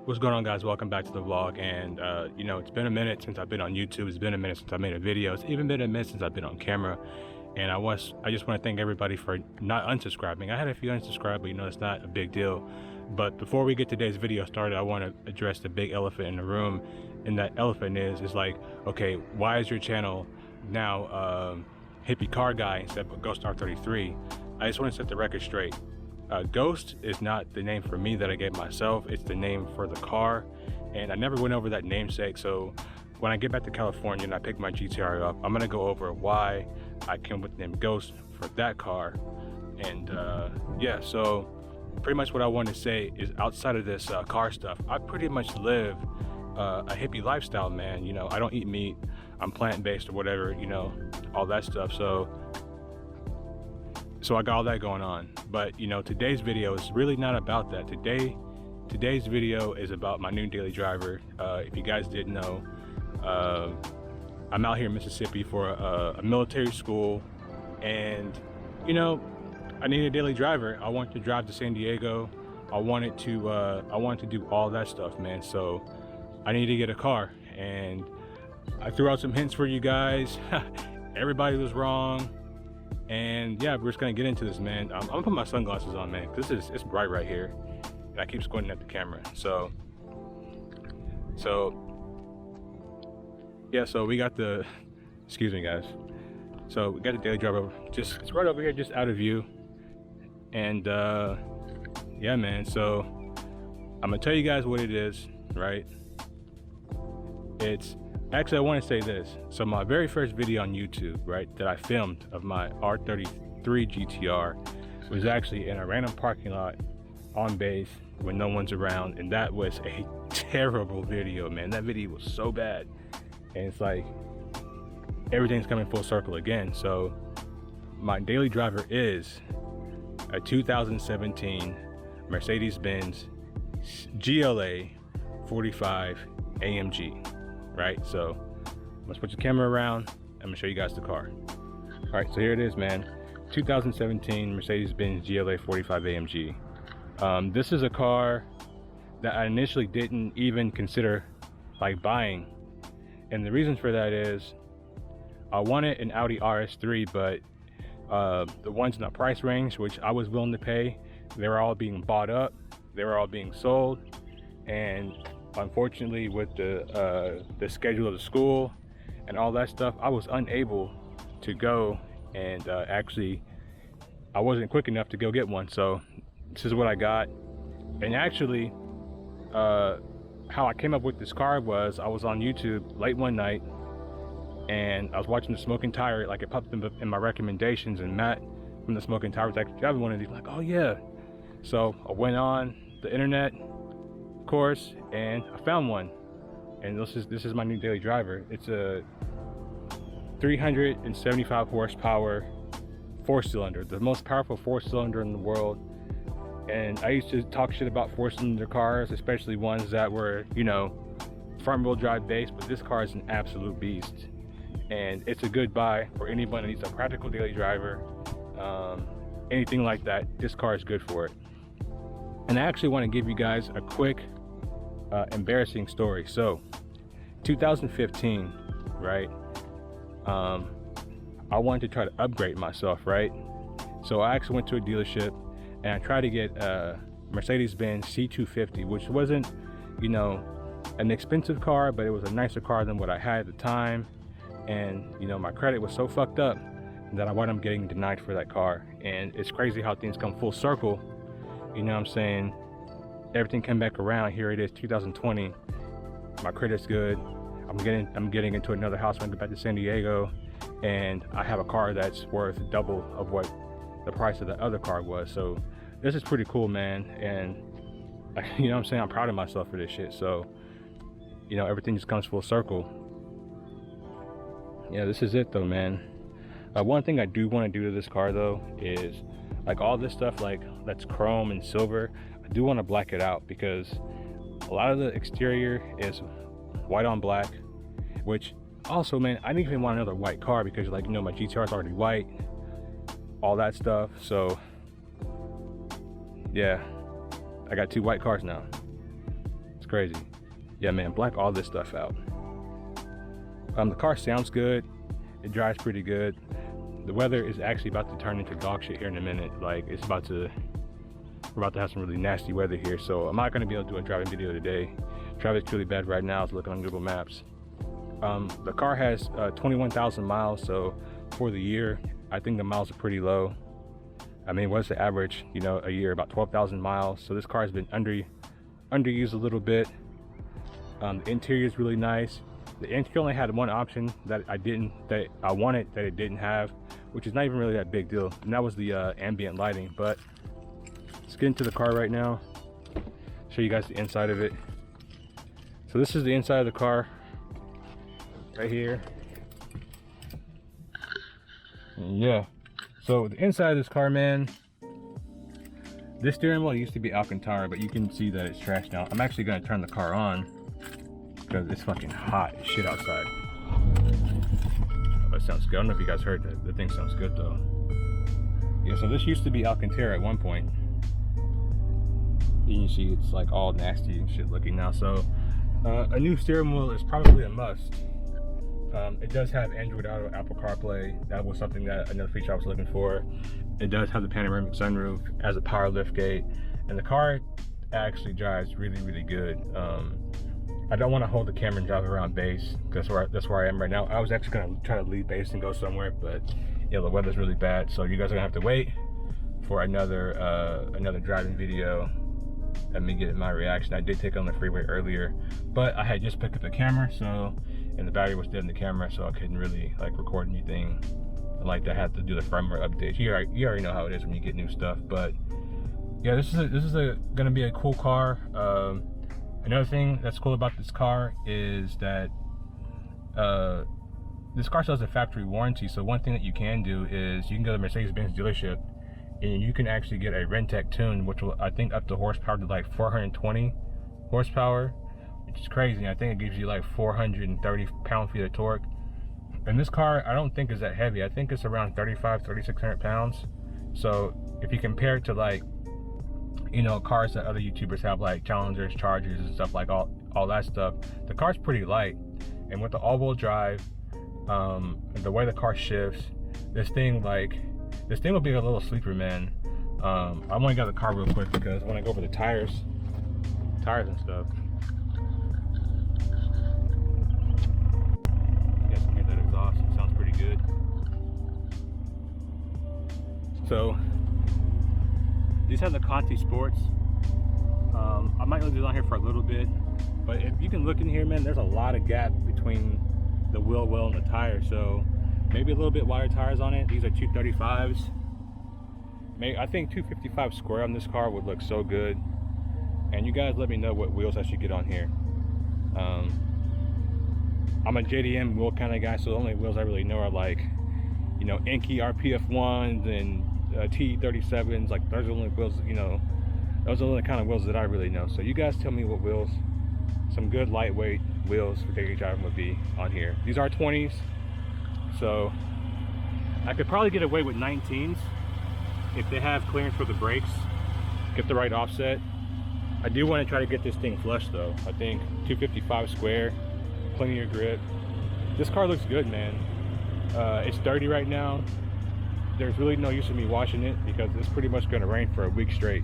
What's going on, guys? Welcome back to the vlog. And it's been a minute since I've been on YouTube. It's been a minute since I made a video. It's even been a minute since I've been on camera. And I just want to thank everybody for not unsubscribing. I had a few unsubscribed, but it's not a big deal. But before we get today's video started, I want to address the big elephant in the room. And that elephant is like, okay, why is your channel now Hippie Car Guy instead of Ghost R33? I just want to set the record straight. Ghost is not the name for me that I gave myself. It's the name for the car, and I never went over that namesake. So when I get back to California and I pick my GTR up, I'm gonna go over why I came with the name Ghost for that car. And yeah, so pretty much what I want to say is, outside of this car stuff, I pretty much live a hippie lifestyle, man. I don't eat meat, I'm plant-based or whatever, all that stuff. So I got all that going on. But today's video is really not about that. Today's video is about my new daily driver. If you guys didn't know, I'm out here in Mississippi for a military school, and I need a daily driver. I want to drive to San Diego. I wanted to do all that stuff, man. So I need to get a car, and I threw out some hints for you guys. Everybody was wrong. And yeah, we're just gonna get into this, man. I'm gonna put my sunglasses on, man, because it's bright right here, and I keep squinting at the camera. So yeah, so we got the, excuse me, guys. So we got the daily driver, it's right over here, just out of view. And yeah, man. So I'm gonna tell you guys what it is, right? Actually, I want to say this. So my very first video on YouTube, right, that I filmed of my R33 GTR was actually in a random parking lot on base when no one's around, and that was a terrible video, man. That video was so bad, and it's like everything's coming full circle again. So my daily driver is a 2017 Mercedes-Benz GLA 45 AMG. Right, so let's put the camera around. I'm gonna show you guys the car. All right, so here it is, man. 2017 Mercedes-Benz GLA 45 AMG. This is a car that I initially didn't even consider like buying, and the reason for that is I wanted an Audi RS3, but the ones in the price range which I was willing to pay, they were all being bought up, they were all being sold, and unfortunately, with the schedule of the school and all that stuff, I was unable to go, and actually I wasn't quick enough to go get one. So this is what I got. And actually how I came up with this car was, I was on YouTube late one night and I was watching the Smoking Tire. Like, it popped in my recommendations, and Matt from the Smoking Tire was actually driving one of these. Like, oh yeah. So I went on the internet, course, and I found one, and this is my new daily driver. It's a 375 horsepower 4-cylinder, the most powerful 4-cylinder in the world. And I used to talk shit about 4-cylinder cars, especially ones that were front wheel drive based, but this car is an absolute beast, and it's a good buy for anybody that needs a practical daily driver, anything like that. This car is good for it. And I actually want to give you guys a quick embarrassing story. So 2015, right, I wanted to try to upgrade myself, right? So I actually went to a dealership and I tried to get a Mercedes-Benz C250, which wasn't an expensive car, but it was a nicer car than what I had at the time. And my credit was so fucked up that I wound up getting denied for that car. And it's crazy how things come full circle. You know what I'm saying? Everything came back around. Here it is, 2020. My credit's good. I'm getting into another house when I get back to San Diego, and I have a car that's worth double of what the price of the other car was. So this is pretty cool, man. And you know what I'm saying? I'm proud of myself for this shit. So everything just comes full circle. Yeah, this is it though, man. One thing I do want to do to this car though is, like, all this stuff, like, that's chrome and silver, I do want to black it out, because a lot of the exterior is white on black, which also, man, I didn't even want another white car, because my GTR is already white, all that stuff. So yeah, I got two white cars now. It's crazy. Yeah, man, black all this stuff out. The car sounds good. It drives pretty good. The weather is actually about to turn into dog shit here in a minute. Like, we're about to have some really nasty weather here. So I'm not gonna be able to do a driving video today. Traffic's really bad right now. I was looking on Google Maps. The car has 21,000 miles. So for the year, I think the miles are pretty low. I mean, what's the average, you know, a year? About 12,000 miles. So this car has been underused a little bit. The interior is really nice. The interior only had one option that I wanted that it didn't have, which is not even really that big deal, and that was the ambient lighting. But let's get into the car right now, show you guys the inside of it. So this is the inside of the car right here. And yeah, so the inside of this car, man, this steering wheel used to be Alcantara, but you can see that it's trashed now. I'm actually going to turn the car on because it's fucking hot as shit outside. Oh, that sounds good. I don't know if you guys heard that. The thing sounds good though. Yeah, so this used to be Alcantara at one point. You can see it's like all nasty and shit looking now. So a new steering wheel is probably a must. It does have Android Auto, Apple CarPlay. That was something another feature I was looking for. It does have the panoramic sunroof, has a power lift gate, and the car actually drives really, really good. I don't want to hold the camera and drive around base because that's where I am right now. I was actually going to try to leave base and go somewhere, but you know, the weather's really bad, so you guys are gonna have to wait for another driving video and me getting my reaction. I did take it on the freeway earlier, but I had just picked up the camera, so, and the battery was dead in the camera, so I couldn't really like record anything like that. I had to do the firmware updates. You already know how it is when you get new stuff. But yeah, this is gonna be a cool car. Another thing that's cool about this car is that this car still has a factory warranty. So one thing that you can do is you can go to Mercedes-Benz dealership and you can actually get a Rentec tune, which will, I think, up the horsepower to like 420 horsepower, which is crazy. I think it gives you like 430 pound-feet of torque. And this car, I don't think is that heavy. I think it's around 3,600 pounds. So if you compare it to, like, you know, cars that other YouTubers have, like Challengers, Chargers, and stuff, like all that stuff, the car's pretty light. And with the all-wheel drive, the way the car shifts, this thing will be a little sleeper, man. I want to get the car real quick because I want to go over the tires and stuff. You guys can hear that exhaust. It sounds pretty good. So these have the Conti Sports. I might leave these on here for a little bit, but if you can look in here, man, there's a lot of gap between the wheel well and the tire, so maybe a little bit wider tires on it. These are 235s. I think 255 square on this car would look so good. And you guys let me know what wheels I should get on here. I'm a JDM wheel kind of guy, so the only wheels I really know are like, you know, Enkei RPF 1s and T37s. Like, those are the only wheels, you know, those are the only kind of wheels that I really know. So you guys tell me what wheels, some good lightweight wheels for daily driving would be on here. These are 20s, so I could probably get away with 19s if they have clearance for the brakes, get the right offset. I do want to try to get this thing flush though. I think 255 square, plenty of grip. This car looks good, man. It's dirty right now. There's really no use in me washing it because it's pretty much going to rain for a week straight.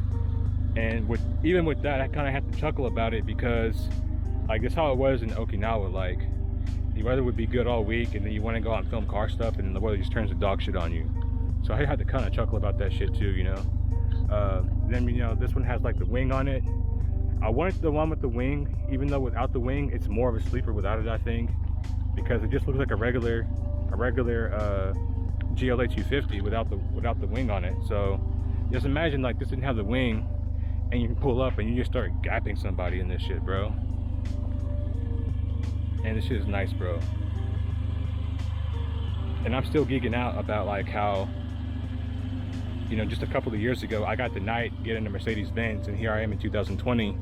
And even with that, I kind of have to chuckle about it because, like, that's how it was in Okinawa. Like, the weather would be good all week, and then you want to go out and film car stuff, and then the weather just turns to dog shit on you. So I had to kind of chuckle about that shit too, you know. Then, you know, this one has like the wing on it. I wanted the one with the wing, even though without the wing, it's more of a sleeper without it, I think, because it just looks like a regular GLA 250 without the wing on it. So just imagine, like, this didn't have the wing, and you can pull up and you just start gapping somebody in this shit, bro. And this shit is nice, bro. And I'm still geeking out about, like, how, you know, just a couple of years ago I got denied getting a Mercedes-Benz, and here I am in 2020,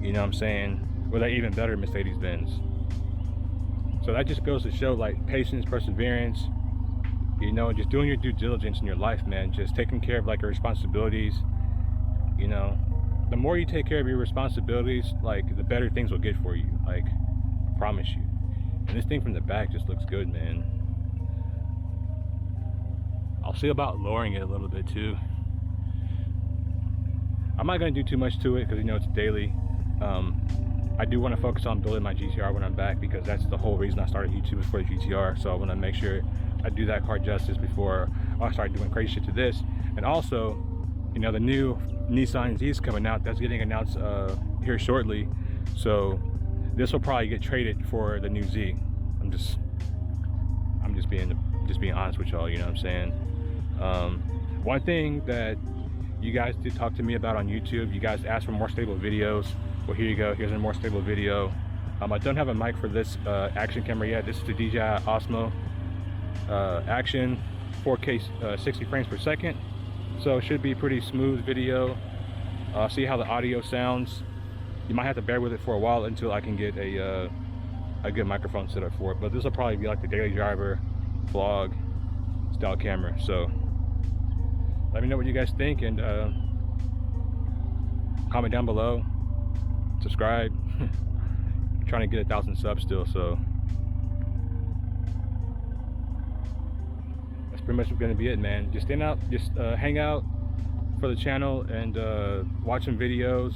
you know what I'm saying, with an even better Mercedes-Benz. So that just goes to show, like, patience, perseverance, you know, just doing your due diligence in your life, man. Just taking care of, like, your responsibilities, you know. the more you take care of your responsibilities, like the better things will get for you. Like, I promise you. And this thing from the back just looks good, man. I'll see about lowering it a little bit too. I'm not gonna do too much to it because, you know, it's daily. I do want to focus on building my GTR when I'm back, because that's the whole reason I started YouTube, is for the GTR. So I want to make sure I do that car justice before I start doing crazy shit to this. And also, you know, the new Nissan Z is coming out. That's getting announced here shortly. So this will probably get traded for the new Z. I'm just being honest with y'all. You know what I'm saying? One thing that you guys did talk to me about on YouTube, you guys asked for more stable videos. Well, here you go. Here's a more stable video. I don't have a mic for this action camera yet. This is the DJI Osmo Action 4K 60 frames per second. So it should be a pretty smooth video. See how the audio sounds. You might have to bear with it for a while until I can get a good microphone set up for it. But this will probably be like the daily driver vlog style camera. So let me know what you guys think, and comment down below. Subscribe. I'm trying to get 1,000 subs still, so that's pretty much going to be it, man. Just hang out for the channel and watch some videos,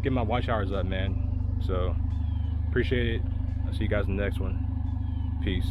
get my watch hours up, man. So appreciate it. I'll see you guys in the next one. Peace.